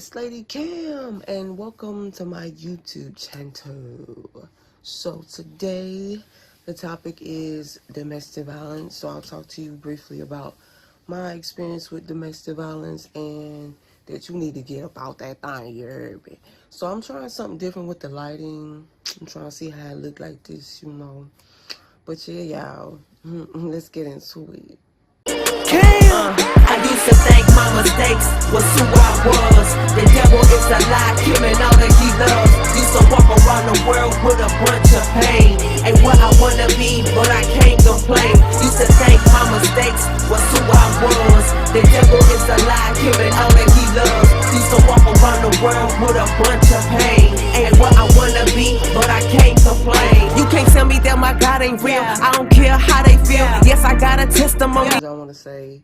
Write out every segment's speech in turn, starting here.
It's Lady Cam, and welcome to my YouTube channel. So today, the topic is domestic violence. So I'll talk to you briefly about my experience with domestic violence and that you need to get about that thing, you heard me. So I'm trying something different with the lighting. I'm trying to see how it look like this, But yeah, y'all, let's get into it. I used to think my mistakes was who I was. The devil is a lie, killing all that he loves. Used to walk around the world with a bunch of pain. Ain't what I wanna be, but I can't complain. Used to think my mistakes was who I was. The devil is a lie, killing all that he loves. Used to walk around the world with a bunch of pain. Ain't what I wanna be, but I can't complain. You can't tell me that my God ain't real. I don't care how they feel. Yes, I got a testimony. I want to say,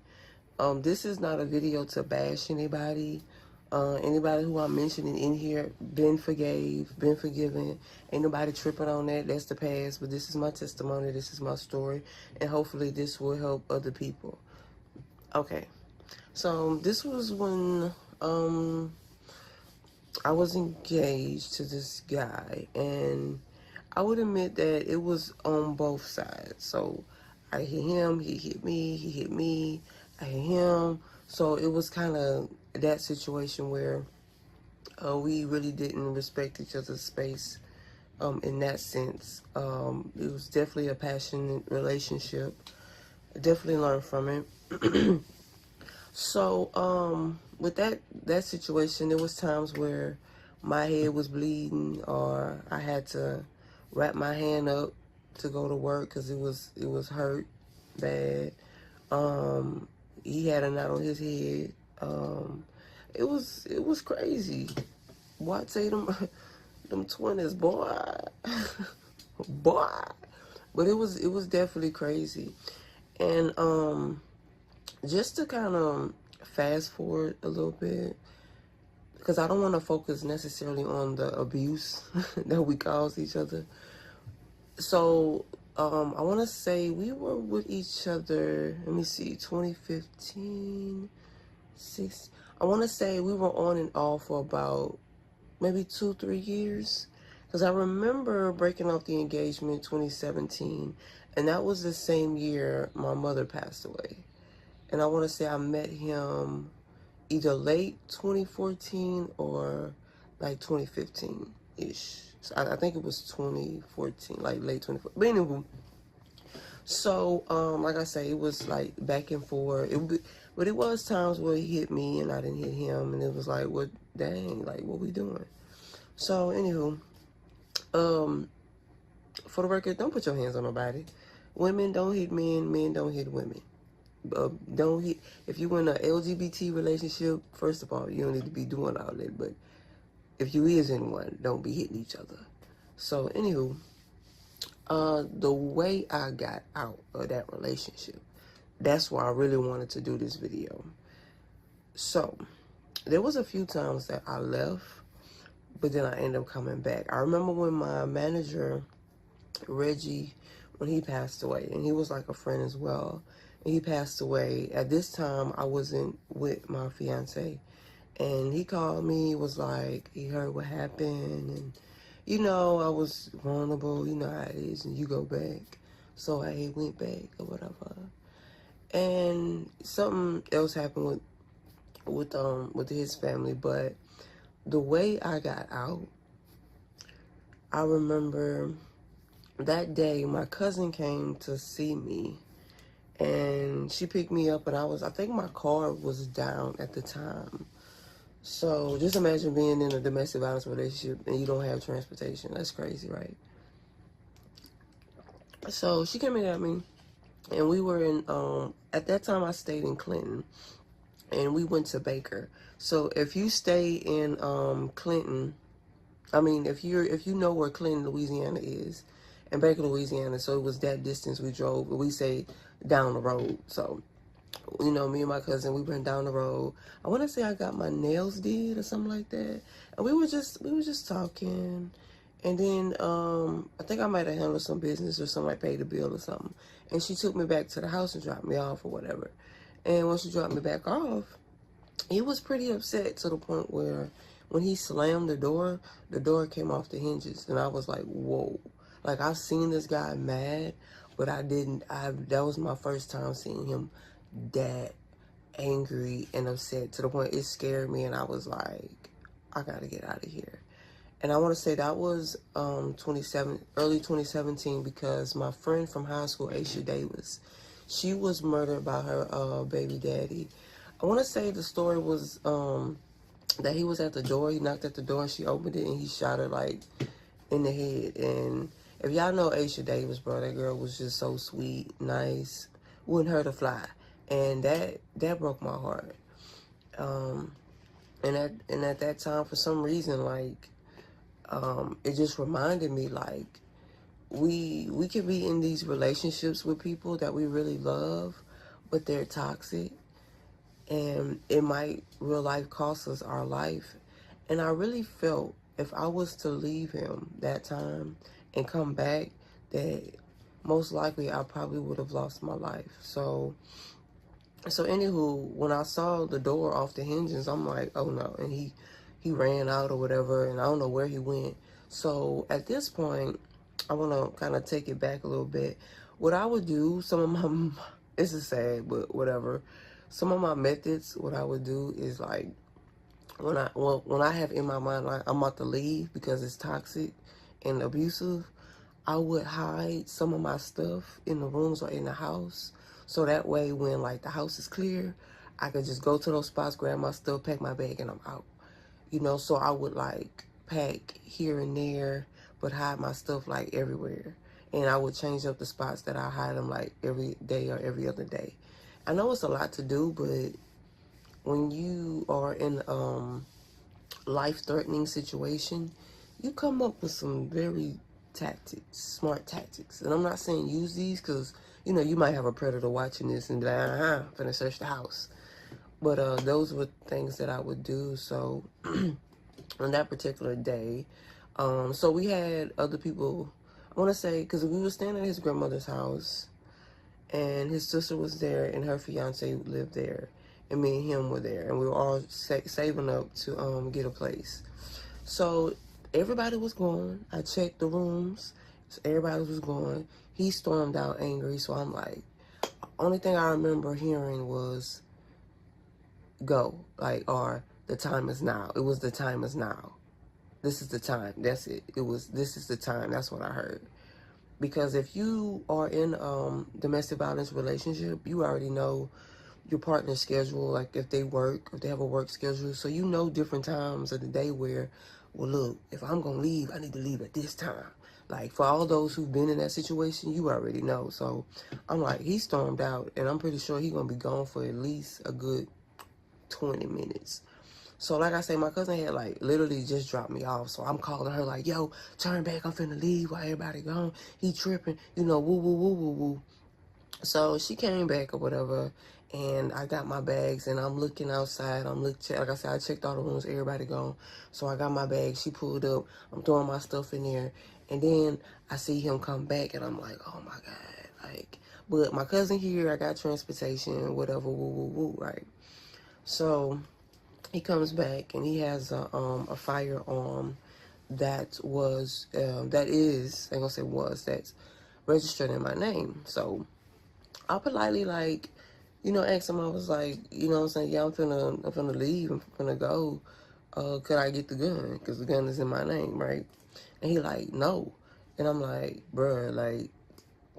this is not a video to bash anybody. Anybody who I'm mentioning in here, been forgiven. Ain't nobody tripping on that. That's the past. But this is my testimony. This is my story. And hopefully this will help other people. Okay. So this was when I was engaged to this guy. And I would admit that it was on both sides. So I hit him, he hit me, he hit me, I hit him. So it was kind of that situation where we really didn't respect each other's space in that sense. It was definitely a passionate relationship. I definitely learned from it. So with that situation, there was times where my head was bleeding or I had to wrap my hand up to go to work because it was hurt bad. He had a knot on his head. It was crazy. Boy, I tell you, them 20s, boy, boy. But it was definitely crazy. And just to kind of fast forward a little bit, because I don't want to focus necessarily on the abuse that we caused each other. So, I want to say we were with each other, let me see, 2015, I want to say we were on and off for about maybe 2-3 years. Because I remember breaking off the engagement 2017, and that was the same year my mother passed away. And I want to say I met him either late 2014 or like 2015-ish. So I think it was 2014, like late 2014. But anyway, so like I say, it was like back and forth. But it was times where he hit me and I didn't hit him, and it was like, what, dang, like what we doing? So anywho, for the record, don't put your hands on nobody. Women don't hit men, men don't hit women. Don't hit. If you in a LGBT relationship, first of all, you don't need to be doing all that. But if you is in one, don't be hitting each other. So anywho, the way I got out of that relationship, that's why I really wanted to do this video. So there was a few times that I left, but then I ended up coming back. I remember when my manager, Reggie, when he passed away, and he was like a friend as well. And he passed away. At this time, I wasn't with my fiance. And he called me, was like, he heard what happened. And, I was vulnerable. You know how it is. And you go back. So I went back or whatever. And something else happened with his family. But the way I got out, I remember that day my cousin came to see me. And she picked me up, and I think my car was down at the time. So just imagine being in a domestic violence relationship and you don't have transportation. That's crazy, right? So she came and got me, and we were in, at that time I stayed in Clinton, and we went to Baker. So if you stay in Clinton, I mean, if you know where Clinton, Louisiana is, and Baker, Louisiana, so it was that distance we drove, but we say down the road. So, me and my cousin, we went down the road. I want to say I got my nails did or something like that. And we were just talking. And then I think I might have handled some business or something, like paid a bill or something. And she took me back to the house and dropped me off or whatever. And when she dropped me back off, he was pretty upset to the point where when he slammed the door came off the hinges, and I was like, whoa. Like, I've seen this guy mad, but that was my first time seeing him that angry and upset to the point it scared me, and I was like, I gotta get out of here. And I want to say that was early 2017, because my friend from high school, Aisha Davis, she was murdered by her baby daddy. I want to say the story was that he was at the door. He knocked at the door, and she opened it, and he shot her like in the head. And if y'all know Aisha Davis, bro, that girl was just so sweet, nice, wouldn't hurt a fly, and that broke my heart. And at that time, for some reason, like, it just reminded me, like, we can be in these relationships with people that we really love, but they're toxic, and it might real life cost us our life. And I really felt if I was to leave him that time and come back, that most likely I probably would have lost my life. So anywho, when I saw the door off the hinges, I'm like, oh no. And he ran out or whatever, and I don't know where he went. So at this point, I want to kind of take it back a little bit. What I would do, this is sad, but whatever. Some of my methods, what I would do is, like, when I have in my mind, like, I'm about to leave because it's toxic and abusive, I would hide some of my stuff in the rooms or in the house. So that way, when, like, the house is clear, I could just go to those spots, grab my stuff, pack my bag, and I'm out. You know, so I would, like, pack here and there, but hide my stuff, like, everywhere. And I would change up the spots that I hide them, like, every day or every other day. I know it's a lot to do, but when you are in life-threatening situation, you come up with some very smart tactics. And I'm not saying use these because, you know, you might have a predator watching this and be like, I'm finna search the house. But those were things that I would do. So on that particular day, so we had other people, I want to say, because we were staying at his grandmother's house, and his sister was there, and her fiance lived there, and me and him were there, and we were all saving up to get a place. So everybody was gone. I checked the rooms, so everybody was gone. He stormed out angry, so I'm like, only thing I remember hearing was, go, like, or the time is now. It was the time is now. This is the time. That's it. This is the time. That's what I heard. Because if you are in domestic violence relationship, you already know your partner's schedule, like if they have a work schedule. So you know different times of the day where, well, look, if I'm going to leave, I need to leave at this time. Like, for all those who've been in that situation, you already know. So I'm like, he stormed out, and I'm pretty sure he's going to be gone for at least a good 20 minutes. So like I say, my cousin had, like, literally just dropped me off. So I'm calling her like, yo, turn back, I'm finna leave while everybody gone. He tripping, you know, woo, woo, woo, woo, woo. So she came back or whatever, and I got my bags, and I'm looking outside. Like I said, I checked all the rooms, everybody gone. So I got my bags, she pulled up, I'm throwing my stuff in there. And then I see him come back, and I'm like, oh my God, like, but my cousin here, I got transportation, whatever, woo, woo, woo, right? So he comes back, and he has a firearm that's registered in my name. So I politely, like, you know, asked him, I was like, you know what I'm saying, yeah, I'm finna leave, I'm finna go. Could I get the gun? Because the gun is in my name, right? And he like, no. And I'm like, bruh, like,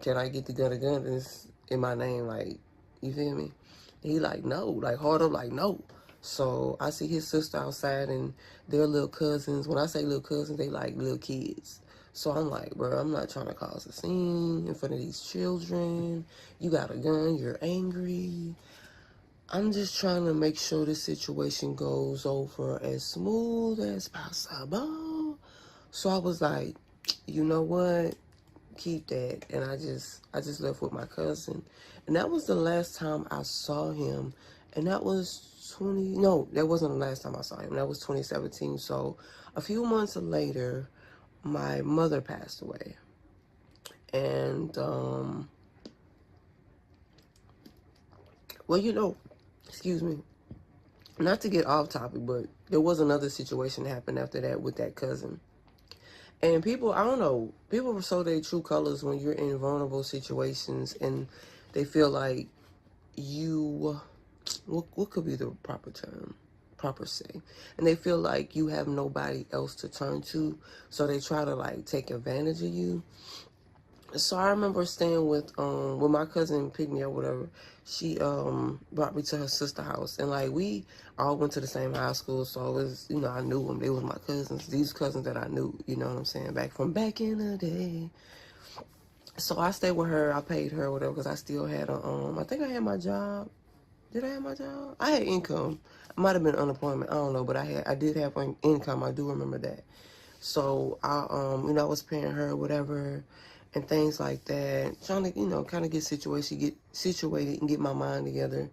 can I get the gun? The gun is in my name, like, you feel me? And he like, no, like, hard up, like, no. So I see his sister outside, and their little cousins. When I say little cousins, they like little kids. So I'm like, bro, I'm not trying to cause a scene in front of these children. You got a gun, you're angry. I'm just trying to make sure this situation goes over as smooth as possible. So I was like, you know what? Keep that. And I just left with my cousin. And that was the last time I saw him. And that was that wasn't the last time I saw him. That was 2017. So a few months later, my mother passed away. And, well, you know, excuse me. not to get off topic, but there was another situation that happened after that with that cousin. And people, I don't know, people show their true colors when you're in vulnerable situations and they feel like you, what could be the proper term, proper say? And they feel like you have nobody else to turn to, so they try to like take advantage of you. So I remember staying with when my cousin picked me up, whatever. She brought me to her sister's house, and like we all went to the same high school, so it was, you know, I knew them. They was my cousins. These cousins that I knew, you know what I'm saying, back in the day. So I stayed with her. I paid her whatever because I still had a I think I had my job. Did I have my job? I had income. I might have been unemployment. I don't know, but I did have income. I do remember that. So I you know, I was paying her whatever and things like that, trying to, you know, kind of get situated and get my mind together.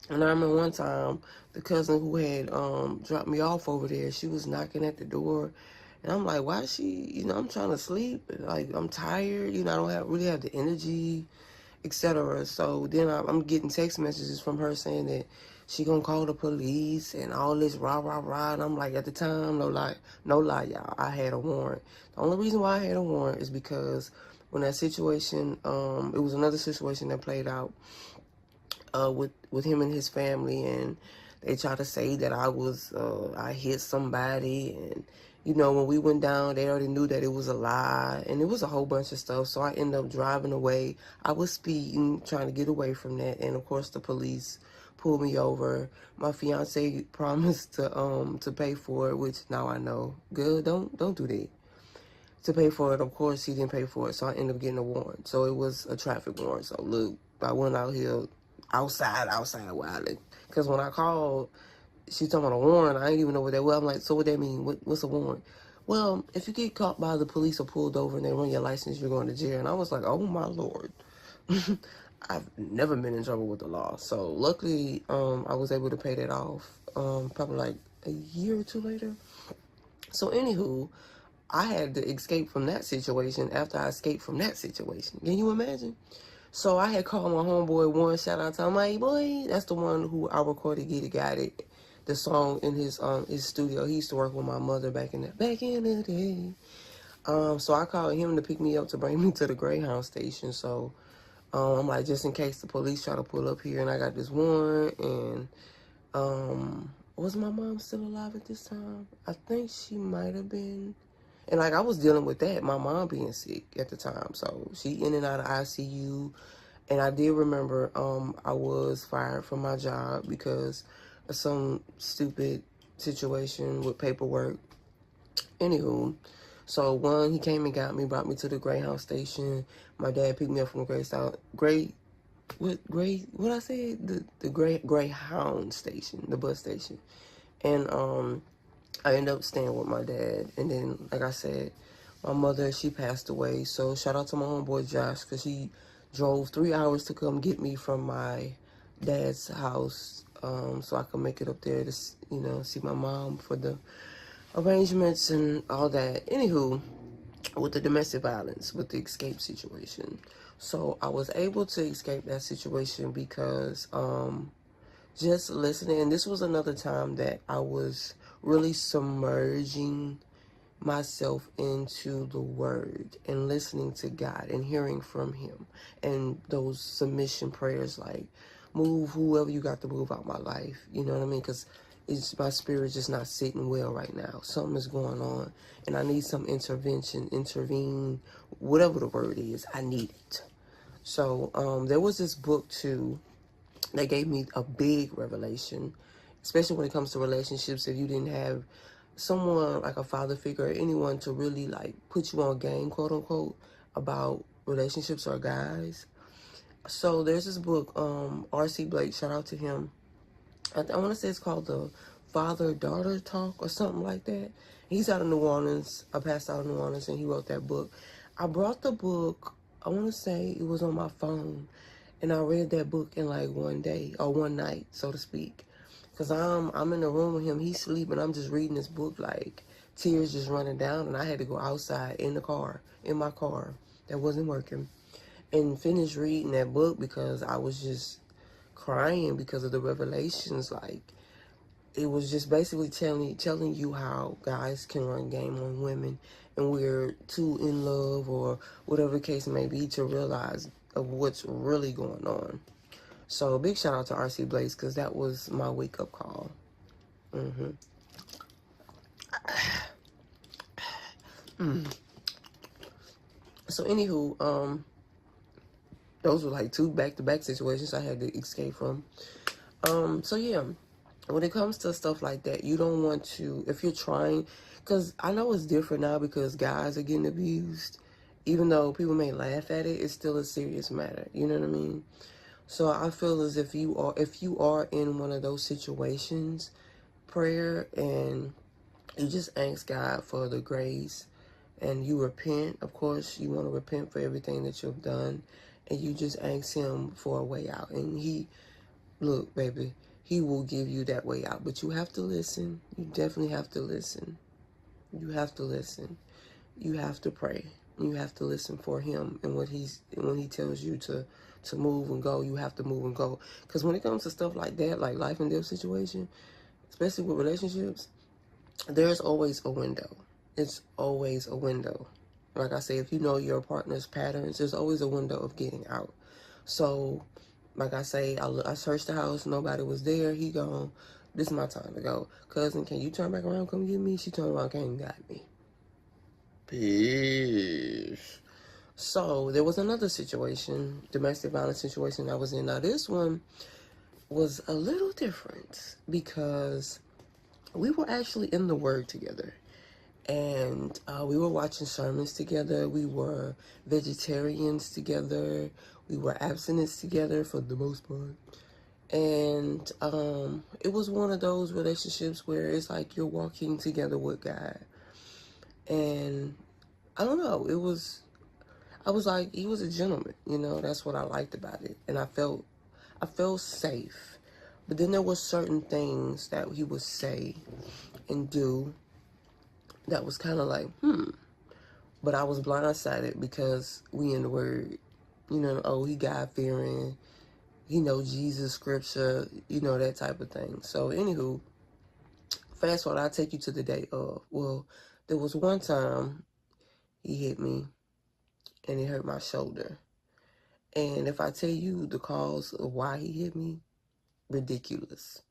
And I remember one time the cousin who had dropped me off over there, she was knocking at the door, and I'm like, why is she, you know, I'm trying to sleep, like I'm tired, you know, I don't really have the energy, etc. So then I'm getting text messages from her saying that she gonna call the police and all this rah rah rah. And I'm like, at the time, no lie, y'all, I had a warrant. The only reason why I had a warrant is because when that situation, it was another situation that played out with him and his family, and they tried to say that I hit somebody, and you know, when we went down, they already knew that it was a lie, and it was a whole bunch of stuff. So I ended up driving away. I was speeding, trying to get away from that, and of course the police pulled me over. My fiance promised to pay for it, which now I know, good, don't do that. To pay for it, of course he didn't pay for it, so I ended up getting a warrant. So it was a traffic warrant. So look, I went out here outside wilding, because when I called, she talking about a warrant. I didn't even know what that was. I'm like, so what that mean? What's a warrant? Well, if you get caught by the police or pulled over and they run your license, you're going to jail. And I was like, oh my Lord. I've never been in trouble with the law. So luckily, I was able to pay that off probably like a year or two later. So anywho, I had to escape from that situation after I escaped from that situation. Can you imagine? So I had called my homeboy Warren. Shout out to him, my boy. That's the one who I recorded Get It Got It, the song in his studio. He used to work with my mother back in the day. So I called him to pick me up to bring me to the Greyhound station. So I'm like, just in case the police try to pull up here, and I got this warrant. And was my mom still alive at this time? I think she might have been. And like I was dealing with that, my mom being sick at the time, so she in and out of ICU. And I did remember I was fired from my job because of some stupid situation with paperwork. Anywho, so one, he came and got me, brought me to the Greyhound station. My dad picked me up from the Greyhound station, the bus station. And I ended up staying with my dad. And then, like I said, my mother, she passed away. So shout out to my homeboy Josh, because he drove 3 hours to come get me from my dad's house, so I could make it up there to, you know, see my mom for the arrangements and all that. Anywho, with the domestic violence, with the escape situation. So I was able to escape that situation because just listening. And this was another time that I was really submerging myself into the word and listening to God and hearing from him, and those submission prayers like, move whoever you got to move out my life, you know what I mean? Because my spirit just not sitting well right now. Something is going on and I need some intervene, whatever the word is, I need it. So there was this book too that gave me a big revelation, especially when it comes to relationships. If you didn't have someone like a father figure or anyone to really like put you on game, quote unquote, about relationships or guys. So there's this book, R.C. Blake, shout out to him. I want to say it's called The Father-Daughter Talk or something like that. He's out of New Orleans. I passed out of New Orleans and he wrote that book. I brought the book, I want to say it was on my phone, and I read that book in like one day or one night, so to speak. Because I'm in the room with him, he's sleeping, I'm just reading this book, like tears just running down, and I had to go outside in my car that wasn't working, and finish reading that book because I was just crying because of the revelations. Like, it was just basically telling you how guys can run game on women, and we're too in love or whatever the case may be to realize of what's really going on. So big shout out to RC Blaze, because that was my wake up call. So anywho, those were like two back-to-back situations I had to escape from. So yeah, when it comes to stuff like that, you don't want to, if you're trying, because I know it's different now because guys are getting abused. Even though people may laugh at it, it's still a serious matter. You know what I mean? So I feel as if you are in one of those situations, prayer, and you just ask God for the grace, and you repent. Of course, you want to repent for everything that you've done, and you just ask Him for a way out. And look, baby, He will give you that way out. But you have to listen. You definitely have to listen. You have to listen. You have to pray. You have to listen for Him, and when He tells you to move and go, you have to move and go. Because when it comes to stuff like that, like life and death situation, especially with relationships, there's always a window. It's always a window. Like I say, if you know your partner's patterns, there's always a window of getting out. So, like I say, I searched the house, nobody was there. He gone. This is my time to go. Cousin, can you turn back around, come get me? She turned around, came and got me. Peace. So, there was another situation, domestic violence situation I was in. Now, this one was a little different because we were actually in the Word together. And we were watching sermons together. We were vegetarians together. We were abstinents together for the most part. And it was one of those relationships where it's like you're walking together with God. And I don't know, I was like, he was a gentleman, you know, that's what I liked about it. And I felt safe. But then there were certain things that he would say and do that was kind of like, But I was blindsided because we in the Word. You know, oh, he God-fearing. He know Jesus scripture. You know, that type of thing. So, anywho, fast forward, I'll take you to the day of. Well, there was one time he hit me and it hurt my shoulder. And if I tell you the cause of why he hit me, ridiculous.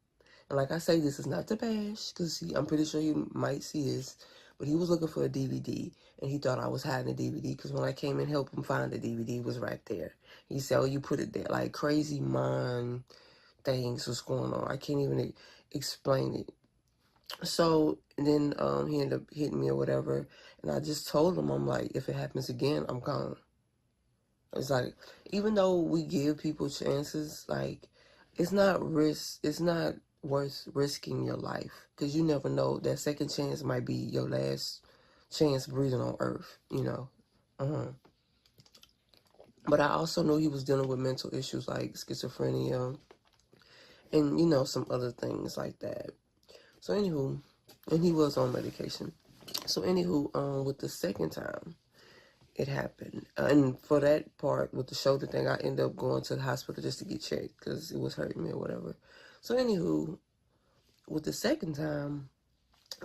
And like I say, this is not to bash, because I'm pretty sure you might see this, but he was looking for a DVD, and he thought I was hiding the DVD, because when I came and helped him find the DVD, it was right there. He said, oh, you put it there. Like, crazy mind things was going on. I can't even explain it. So, then he ended up hitting me or whatever, and I just told him, I'm like, if it happens again, I'm gone. It's like, even though we give people chances, like, it's not worth risking your life, because you never know, that second chance might be your last chance breathing on earth, you know. But I also knew he was dealing with mental issues like schizophrenia and, you know, some other things like that. So anywho, and he was on medication. So anywho, with the second time it happened, and for that part with the shoulder thing, I ended up going to the hospital just to get checked because it was hurting me or whatever. So anywho, with the second time,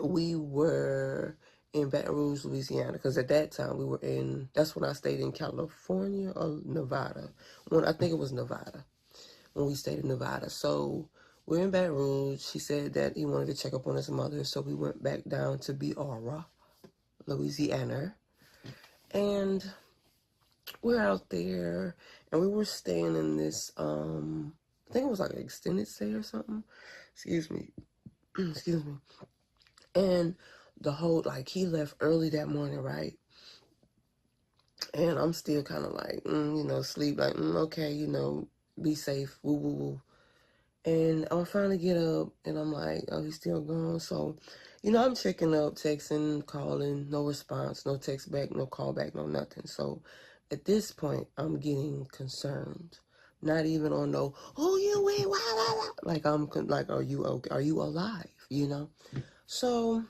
we were in Baton Rouge, Louisiana, because at that time that's when I stayed in California or Nevada. I think it was Nevada, when we stayed in Nevada. So we're in Baton Rouge. He said that he wanted to check up on his mother, so we went back down to Beora, Louisiana. And we're out there, and we were staying in this, I think it was like an extended stay or something. Excuse me. Excuse me. And the whole, like, he left early that morning, right? And I'm still kind of like, you know, sleep, like, okay, you know, be safe, woo, woo, woo. And I finally get up, and I'm like, oh, he's still gone. So, you know, I'm checking up, texting, calling, no response, no text back, no call back, no nothing. So, at this point, I'm getting concerned. Not even on no, oh, you wait, why? Like, I'm like, are you okay? Are you alive? You know? So,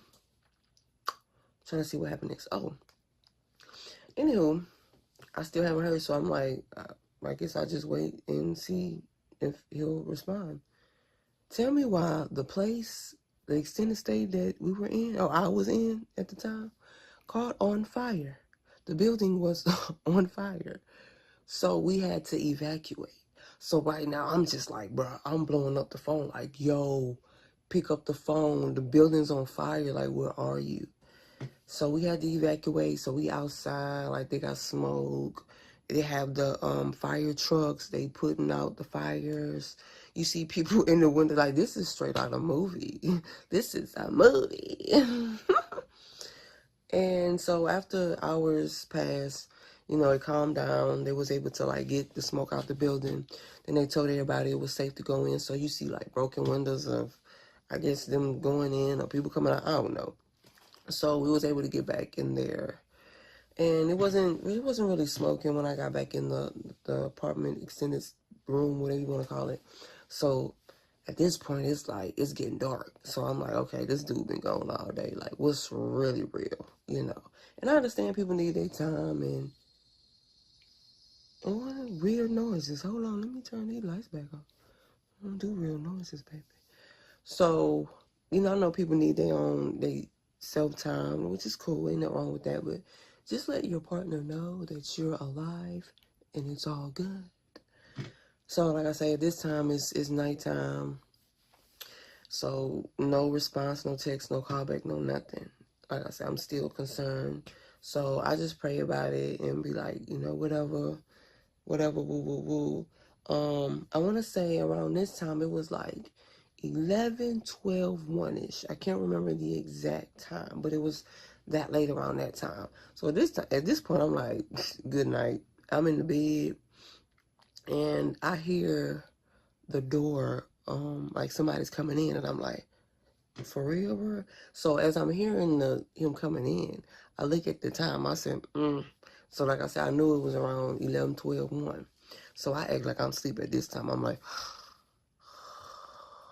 trying to see what happened next. Oh, anywho, I still haven't heard, so I'm like, I guess I'll just wait and see if he'll respond. Tell me why the place, the extended stay that we were in, or I was in at the time, caught on fire. The building was on fire. So we had to evacuate. So right now I'm just like, bro, I'm blowing up the phone like, yo, pick up the phone. The building's on fire. Like, where are you? So we had to evacuate. So we outside, like they got smoke. They have the fire trucks. They putting out the fires. You see people in the window like, this is straight out of a movie. This is a movie. And so after hours passed, you know, it calmed down. They was able to like get the smoke out the building. Then they told everybody it was safe to go in. So you see like broken windows of, I guess, them going in or people coming out. I don't know. So we was able to get back in there. And it wasn't really smoking when I got back in the apartment extended room, whatever you want to call it. So at this point, it's like, it's getting dark. So I'm like, okay, this dude been gone all day. Like, what's really real, you know? And I understand people need their time and what weird noises. Hold on, let me turn these lights back on. I don't do real noises, baby. So, you know, I know people need their own, they self-time, which is cool. Ain't nothing wrong with that. But just let your partner know that you're alive and it's all good. So, like I say, at this time, it's nighttime. So, no response, no text, no callback, no nothing. Like I said, I'm still concerned. So, I just pray about it and be like, you know, whatever, woo. I want to say around this time, it was like 11, 12, 1-ish. I can't remember the exact time, but it was that late around that time. So at this point, I'm like, good night. I'm in the bed, and I hear the door, like somebody's coming in, and I'm like, for real, bro? So as I'm hearing him coming in, I look at the time. I said, So like I said, I knew it was around 11, 12, 1. So I act like I'm asleep at this time. I'm like,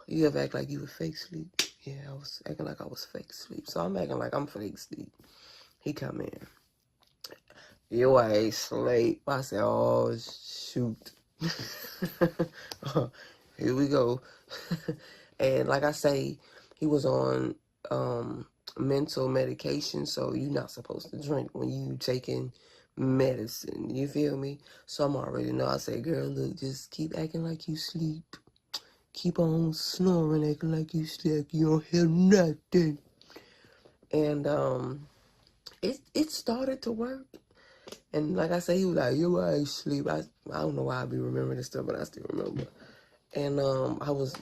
you ever act like you were fake sleep? Yeah, I was acting like I was fake asleep. So I'm acting like I'm fake asleep. He come in. You ain't sleep. I said, oh, shoot. Here we go. And like I say, he was on mental medication, so you're not supposed to drink when you taking medicine. You feel me? So I'm already know. I say, girl, look, just keep acting like you sleep. Keep on snoring, acting like you sleep. You don't hear nothing. And it started to work. And like I say, he was like, yo, I ain't sleep. I don't know why I be remembering this stuff, but I still remember. And I was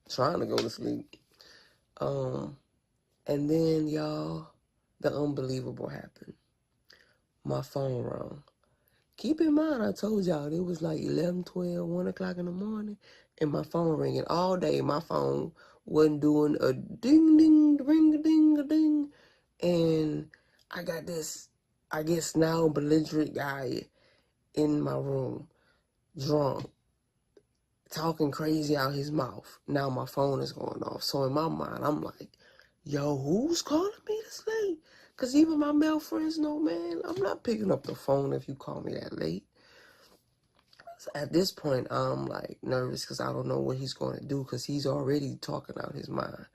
trying to go to sleep. And then, y'all, the unbelievable happened. My phone rang. Keep in mind, I told y'all, it was like 11, 12, 1 o'clock in the morning, and my phone ringing all day. My phone wasn't doing a ding, ding, ring, ding, a ding. And I got this, I guess now, belligerent guy in my room, drunk, talking crazy out his mouth. Now my phone is going off. So in my mind, I'm like, yo, who's calling me this late? Because even my male friends know, man, I'm not picking up the phone if you call me that late. So at this point, I'm like nervous because I don't know what he's going to do because he's already talking out his mind.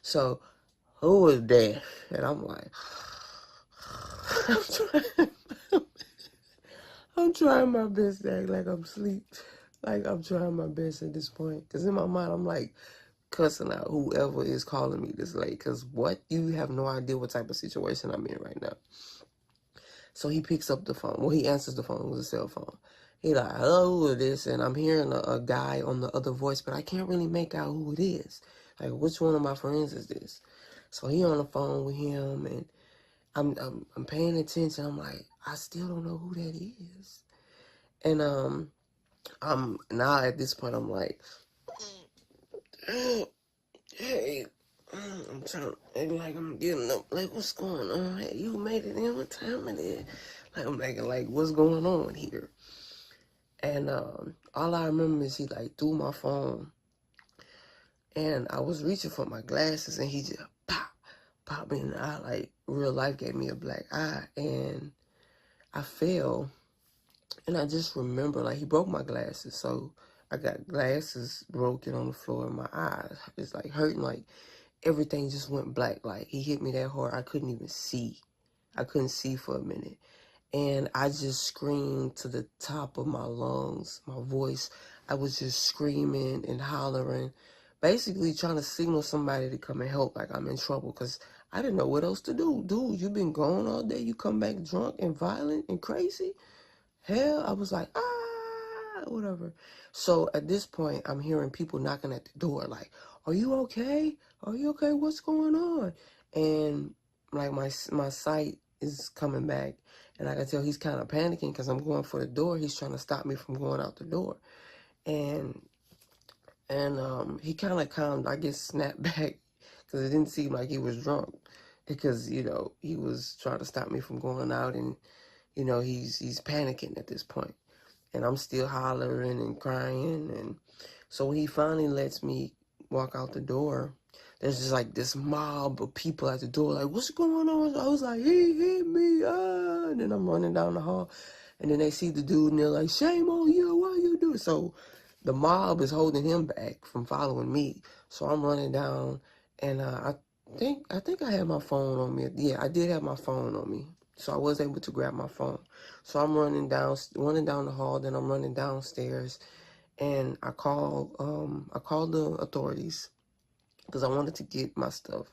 So, who was that? And I'm like, I'm trying my best to act like I'm asleep. Like, I'm trying my best at this point. Because in my mind, I'm like cussing out whoever is calling me this late. Because what? You have no idea what type of situation I'm in right now. So he picks up the phone. Well, he answers the phone. It was a cell phone. He like, hello, who is this? And I'm hearing a guy on the other voice, but I can't really make out who it is. Like, which one of my friends is this? So he on the phone with him, and I'm paying attention. I'm like, I still don't know who that is. And I'm now at this point, I'm like, hey, I'm trying to act like I'm getting up. Like, what's going on? Hey, you made it in. What time it is? Like, I'm acting like, what's going on here? And all I remember is he like threw my phone, and I was reaching for my glasses, and he just pop me in the eye. Like, real life gave me a black eye, and I fell. And I just remember, like, he broke my glasses, so I got glasses broken on the floor in my eyes. It's like hurting, like everything just went black. Like he hit me that hard, I couldn't even see. I couldn't see for a minute. And I just screamed to the top of my lungs, my voice. I was just screaming and hollering, basically trying to signal somebody to come and help, like I'm in trouble, because I didn't know what else to do. Dude, you've been gone all day. You come back drunk and violent and crazy. Hell, I was like, whatever. So at this point, I'm hearing people knocking at the door, like, are you okay? Are you okay? What's going on? And like my sight is coming back, and I can tell he's kind of panicking because I'm going for the door. He's trying to stop me from going out the door, and he kind of calmed, I guess, snapped back because it didn't seem like he was drunk, because he was trying to stop me from going out, and he's panicking at this point, and I'm still hollering and crying, and so when he finally lets me walk out the door, there's just like this mob of people at the door, like, what's going on? I was like, he hit me, and then I'm running down the hall, and then they see the dude, and they're like, shame on you, why you do it? So the mob is holding him back from following me, so I'm running down, and I think I had my phone on me. Yeah, I did have my phone on me, so I was able to grab my phone. So I'm running down the hall, then I'm running downstairs, and I called the authorities because I wanted to get my stuff,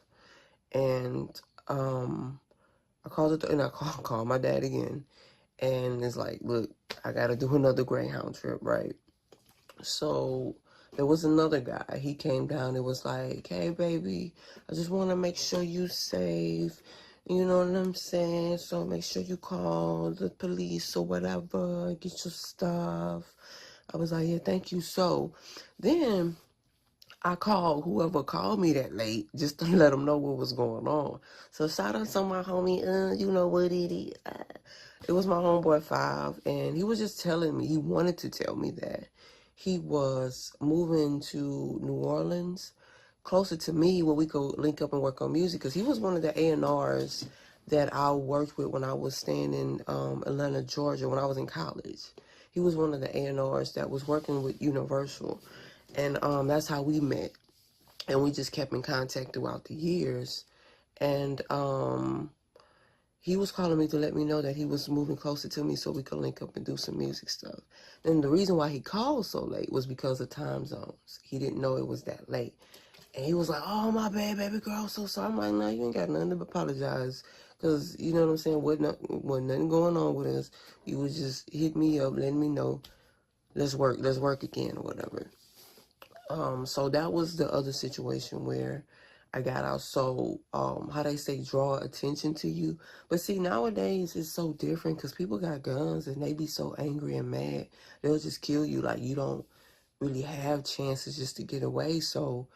and I called my dad again, and it's like, look, I gotta do another Greyhound trip, right? So there was another guy. He came down. It was like, hey, baby, I just want to make sure you safe. You know what I'm saying? So make sure you call the police or whatever. Get your stuff. I was like, yeah, thank you. So then I called whoever called me that late just to let them know what was going on. So shout out to my homie, you know what it is. It was my homeboy Five, and he was just telling me, he wanted to tell me that he was moving to New Orleans, closer to me, where we could link up and work on music, because he was one of the A&Rs that I worked with when I was staying in Atlanta, Georgia, when I was in college. He was one of the A&Rs that was working with Universal, and that's how we met, and we just kept in contact throughout the years, and he was calling me to let me know that he was moving closer to me so we could link up and do some music stuff. And the reason why he called so late was because of time zones. He didn't know it was that late. And he was like, oh, my bad, baby girl, I'm so sorry. I'm like, no, you ain't got nothing to apologize. Because, you know what I'm saying, wasn't nothing going on with us. You would just hit me up, letting me know, let's work again or whatever. So that was the other situation where I got out. So, how they say, draw attention to you. But see, nowadays it's so different because people got guns and they be so angry and mad. They'll just kill you. Like, you don't really have chances just to get away. So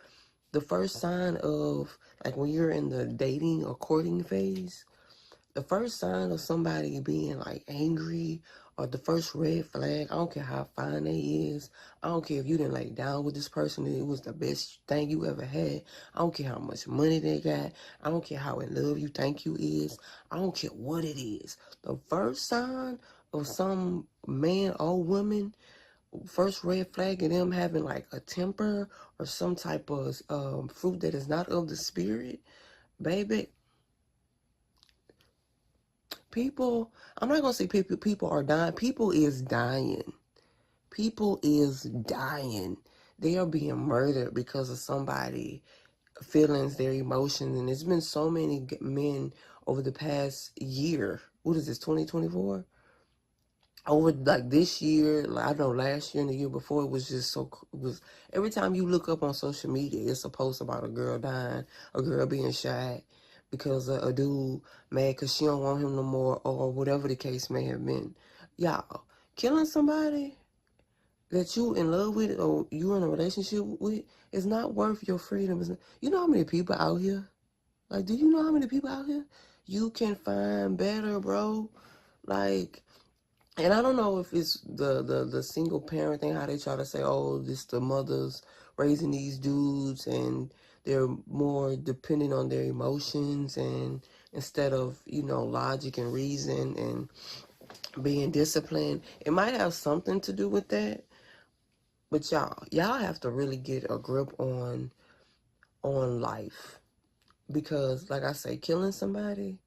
the first sign of, like, when you're in the dating or courting phase, the first sign of somebody being like angry, or the first red flag, I don't care how fine they is, I don't care if you didn't lay down with this person and it was the best thing you ever had, I don't care how much money they got, I don't care how in love you think you is, I don't care what it is. The first sign of some man or woman, first red flag of them having like a temper or some type of fruit that is not of the spirit, baby, people, I'm not going to say people are dying. People is dying. People is dying. They are being murdered because of somebody feelings, their emotions. And there's been so many men over the past year. What is this, 2024? Over like this year, like, I know last year and the year before, it was just so, every time you look up on social media, it's a post about a girl dying, a girl being shot because a dude mad because she don't want him no more, or whatever the case may have been. Y'all, killing somebody that you in love with or you in a relationship with is not worth your freedom. You know how many people out here? Like, do you know how many people out here? You can find better, bro. Like, and I don't know if it's the single parent thing, how they try to say, oh, this the mothers raising these dudes and they're more dependent on their emotions and instead of, logic and reason and being disciplined. It might have something to do with that. But y'all have to really get a grip on life, because like I say, killing somebody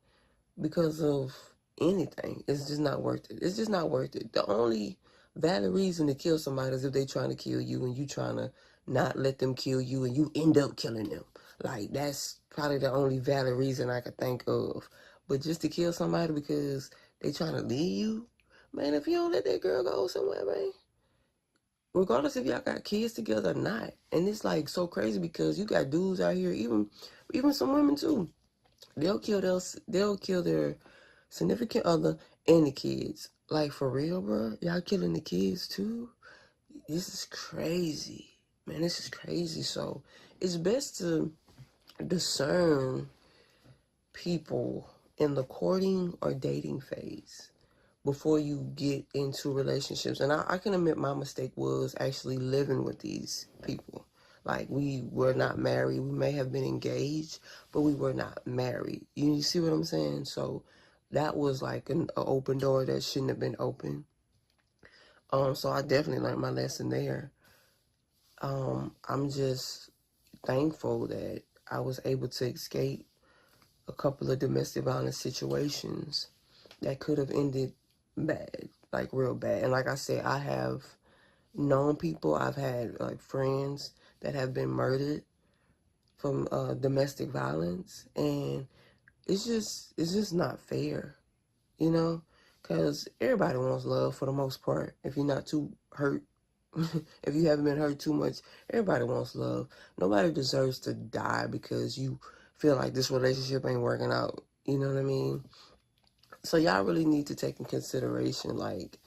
because of anything, it's just not worth it. It's just not worth it. The only valid reason to kill somebody is if they trying to kill you and you trying to not let them kill you and you end up killing them. Like, that's probably the only valid reason I could think of. But just to kill somebody because they trying to leave you, man, if you don't let that girl go somewhere, man, regardless if y'all got kids together or not. And it's like so crazy because you got dudes out here, even some women too. They'll kill their significant other and the kids. Like, for real, bro. Y'all killing the kids too? This is crazy. Man, this is crazy. So it's best to discern people in the courting or dating phase before you get into relationships. And I can admit my mistake was actually living with these people. Like, we were not married. We may have been engaged, but we were not married. You see what I'm saying? So that was like an open door that shouldn't have been open. So I definitely learned my lesson there. I'm just thankful that I was able to escape a couple of domestic violence situations that could have ended bad, like real bad. And like I said, I have known people, I've had like friends that have been murdered from domestic violence, and it's just not fair, you know, because everybody wants love for the most part. If you're not too hurt, if you haven't been hurt too much, everybody wants love. Nobody deserves to die because you feel like this relationship ain't working out. You know what I mean? So y'all really need to take in consideration, like,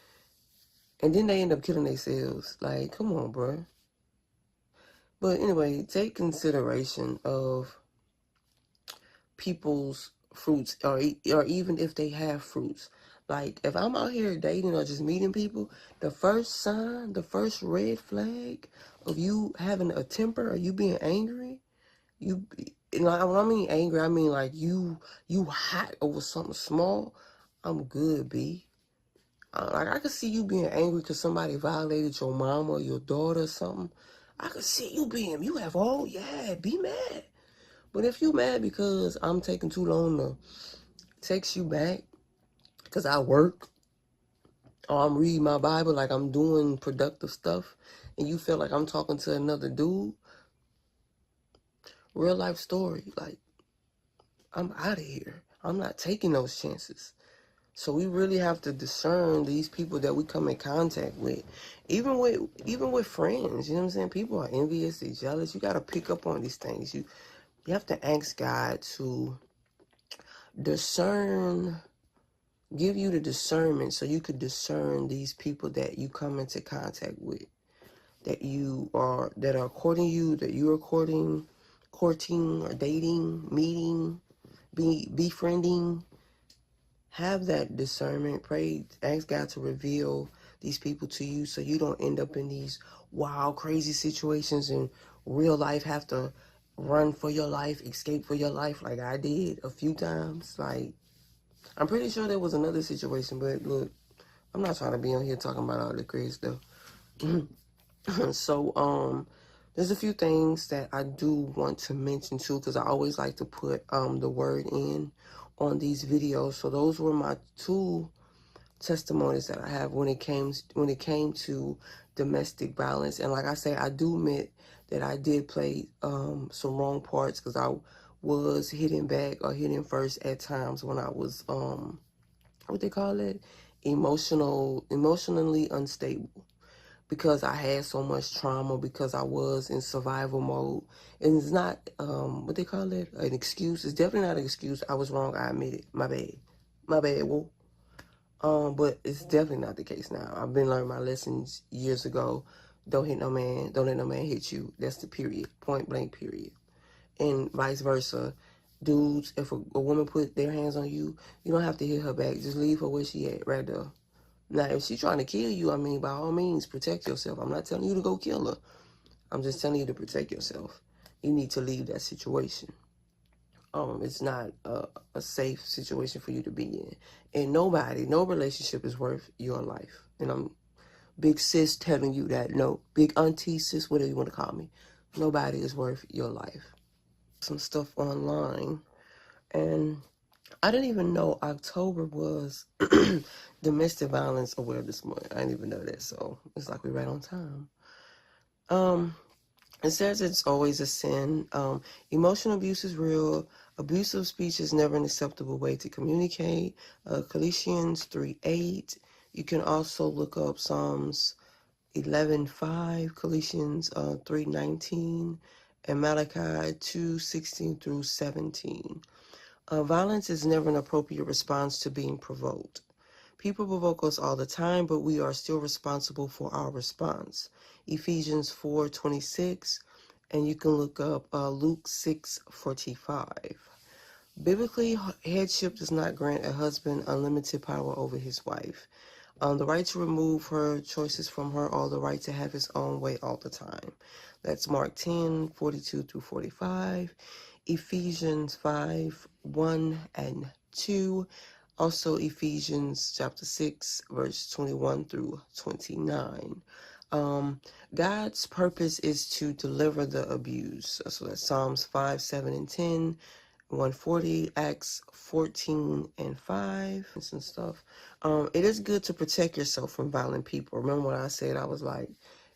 and then they end up killing themselves. Like, come on, bro. But anyway, take consideration of people's fruits, or even if they have fruits. Like, if I'm out here dating or just meeting people, the first sign, the first red flag of you having a temper or you being angry, you know, when I mean angry, I mean like you hot over something small. I'm good, B. Like, I could see you being angry because somebody violated your mom or your daughter or something. I could see you you have all, yeah, be mad. But if you mad because I'm taking too long to text you back because I work, or I'm reading my Bible, like I'm doing productive stuff, and you feel like I'm talking to another dude, real life story, like, I'm out of here. I'm not taking those chances. So we really have to discern these people that we come in contact with. Even with friends, you know what I'm saying? People are envious, they're jealous. You got to pick up on these things. You have to ask God to discern, give you the discernment so you could discern these people that you come into contact with, that are courting you, that you are courting or dating, meeting, befriending. Have that discernment. Pray, ask God to reveal these people to you so you don't end up in these wild, crazy situations in real life, have to run for your life, escape for your life like I did a few times. Like, I'm pretty sure there was another situation, but look, I'm not trying to be on here talking about all the crazy stuff. So, there's a few things that I do want to mention too, because I always like to put the word in on these videos. So those were my two testimonies that I have when it came to domestic violence. And like I say, I do admit that I did play some wrong parts, because I was hitting back or hitting first at times when I was what they call it, emotionally unstable, because I had so much trauma, because I was in survival mode. And it's not, what they call it, an excuse. It's definitely not an excuse. I was wrong. I admit it. My bad. My bad, whoa. But it's definitely not the case now. I've been learning my lessons years ago. Don't hit no man. Don't let no man hit you. That's the period. Point blank period. And vice versa. Dudes, if a woman put their hands on you, you don't have to hit her back. Just leave her where she at, right there. Now, if she's trying to kill you, I mean, by all means, protect yourself. I'm not telling you to go kill her. I'm just telling you to protect yourself. You need to leave that situation. It's not a safe situation for you to be in. And no relationship is worth your life. And I'm big sis telling you that. No, big auntie, sis, whatever you want to call me. Nobody is worth your life. Some stuff online, and I didn't even know October was Domestic Violence Awareness Month. I didn't even know that, so it's like we're right on time. It says it's always a sin. Emotional abuse is real. Abusive speech is never an acceptable way to communicate. Colossians 3:8. You can also look up Psalms 11:5, Colossians 3:19, and Malachi 2:16 through 17. Violence is never an appropriate response to being provoked. People provoke us all the time, but we are still responsible for our response. Ephesians 4:26, and you can look up Luke 6:45. Biblically, headship does not grant a husband unlimited power over his wife. The right to remove her choices from her, or the right to have his own way all the time. That's Mark 10:42 through 45, Ephesians 5:1 and 2, also Ephesians chapter 6, verse 21 through 29. God's purpose is to deliver the abused. So that's Psalms 5, 7, and 10. 140, Acts 14 and 5, and some stuff. It is good to protect yourself from violent people. Remember what I said? I was like,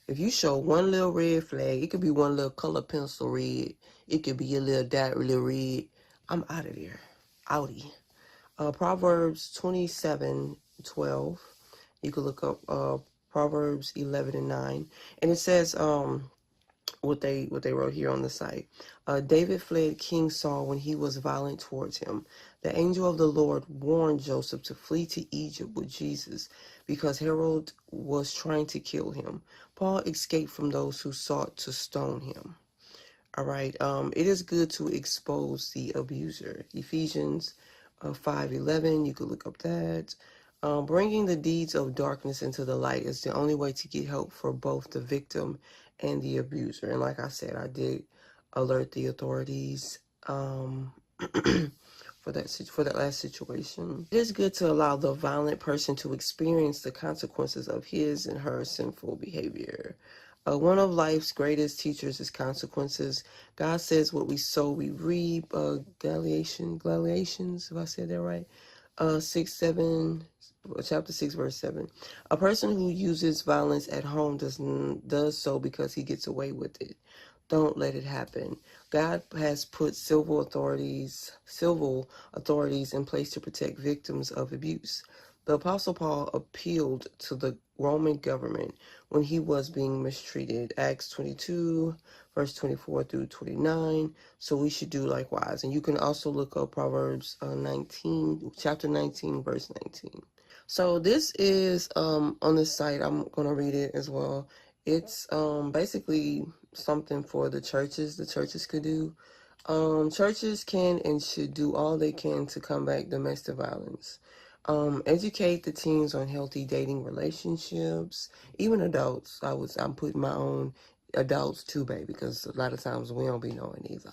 if you show one little red flag, it could be one little color pencil red, it could be a little dot, little red, I'm out of there. Outie. Proverbs 27:12. You can look up Proverbs 11 and 9. And it says, what they wrote here on the site. David fled King Saul when he was violent towards him. The angel of the Lord warned Joseph to flee to Egypt with Jesus because Herod was trying to kill him. Paul escaped from those who sought to stone him. All right. It is good to expose the abuser. Ephesians 5:11. You could look up that. Bringing the deeds of darkness into the light is the only way to get help for both the victim and the abuser. And like I said, I did alert the authorities for that last situation. It is good to allow the violent person to experience the consequences of his and her sinful behavior. One of life's greatest teachers is consequences. God says what we sow, we reap. Galatians, if I said that right. Chapter 6, verse 7. A person who uses violence at home does so because he gets away with it. Don't let it happen. God has put civil authorities in place to protect victims of abuse. The Apostle Paul appealed to the Roman government when he was being mistreated. Acts 22, verse 24 through 29. So we should do likewise. And you can also look up Proverbs 19, chapter 19, verse 19. So this is on this site. I'm going to read it as well. It's basically something for the churches. The churches could do. Churches can and should do all they can to combat domestic violence. Educate the teens on healthy dating relationships. Even adults. I'm putting my own adults too, baby, because a lot of times we don't be knowing either.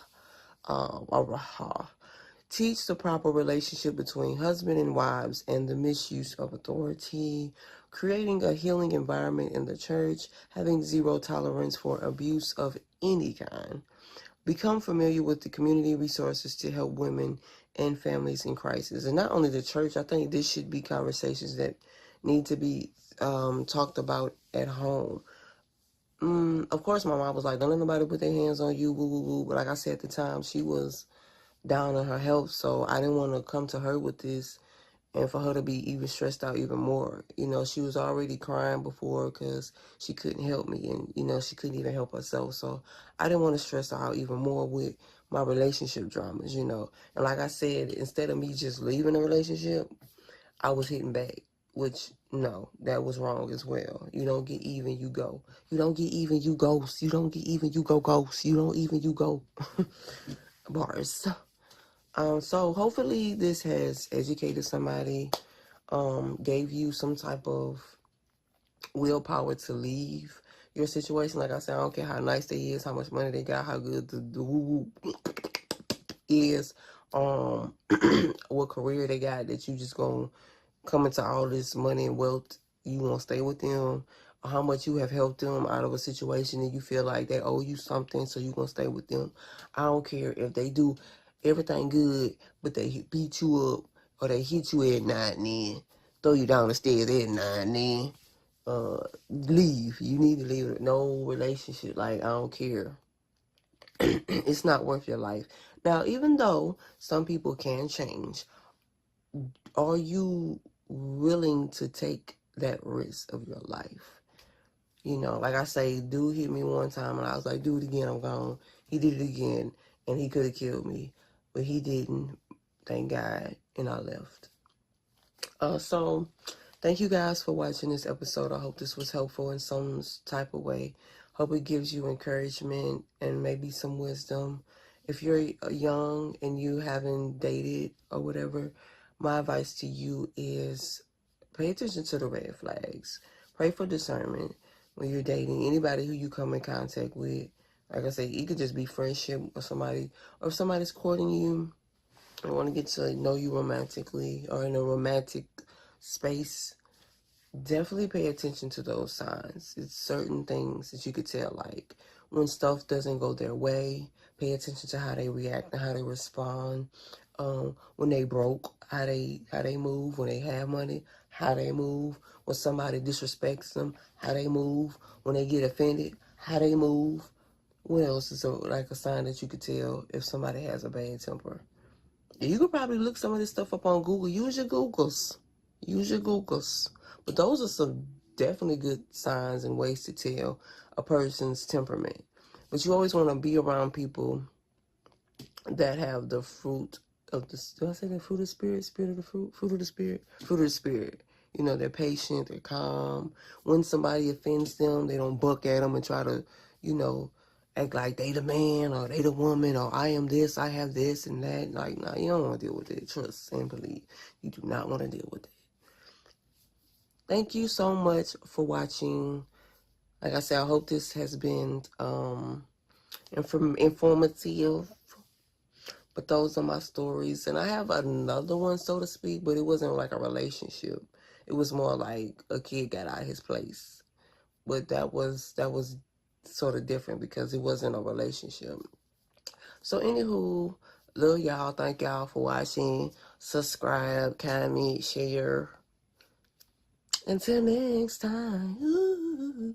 Teach the proper relationship between husband and wives and the misuse of authority. Creating a healing environment in the church. Having zero tolerance for abuse of any kind. Become familiar with the community resources to help women and families in crisis. And not only the church, I think this should be conversations that need to be talked about at home. Of course, my mom was like, don't let nobody put their hands on you, woo, woo, woo. But like I said at the time, she was down on her health, so I didn't want to come to her with this and for her to be even stressed out even more. You know, she was already crying before because she couldn't help me, and, you know, she couldn't even help herself. So I didn't want to stress her out even more with my relationship dramas, you know. And like I said, instead of me just leaving a relationship, I was hitting back, which, no, that was wrong as well. You don't get even, you go. You don't get even, you ghost. You don't get even, you go ghost. You don't even, you go. Bars. So hopefully this has educated somebody, gave you some type of willpower to leave your situation. Like I said, I don't care how nice they is, how much money they got, how good the woo is, what career they got, that you just gonna come into all this money and wealth, you won't stay with them. how much you have helped them out of a situation and you feel like they owe you something, so you're going to stay with them. I don't care if they do everything good, but they beat you up or they hit you at 9 then, throw you down the stairs at 9 then. Leave. You need to leave. No relationship. Like, I don't care. It's not worth your life. Now, even though some people can change, are you willing to take that risk of your life? You know, like I say, dude hit me one time and I was like, do it again, I'm gone. He did it again and he could have killed me, but he didn't, thank God, and I left. So thank you guys for watching this episode. I hope this was helpful in some type of way. Hope it gives you encouragement and maybe some wisdom. If you're young and you haven't dated or whatever, my advice to you is pay attention to the red flags. Pray for discernment when you're dating anybody who you come in contact with. Like I say, it could just be friendship with somebody, or if somebody's courting you and want to get to know you romantically or in a romantic space. Definitely pay attention to those signs. It's certain things that you could tell, like when stuff doesn't go their way, pay attention to how they react and how they respond. When they broke, how they move. When they have money, how they move. When somebody disrespects them, how they move. When they get offended, how they move. What else is like a sign that you could tell if somebody has a bad temper? You could probably look some of this stuff up on Google. Use your Googles. Use your Googles. But those are some definitely good signs and ways to tell a person's temperament. But you always want to be around people that have the fruit of the, do I say the fruit of the spirit? Spirit of the fruit? Fruit of the spirit? Fruit of the spirit. You know, they're patient, they're calm. When somebody offends them, they don't buck at them and try to, you know, act like they the man or they the woman or I am this, I have this and that. Like, nah, you don't want to deal with it. Trust and believe. You do not want to deal with it. Thank you so much for watching. Like I said, I hope this has been informative. But those are my stories. And I have another one, so to speak, but it wasn't like a relationship. It was more like a kid got out of his place. But that was sort of different because it wasn't a relationship. So anywho, love y'all. Thank y'all for watching. Subscribe, comment, share. Until next time. Ooh.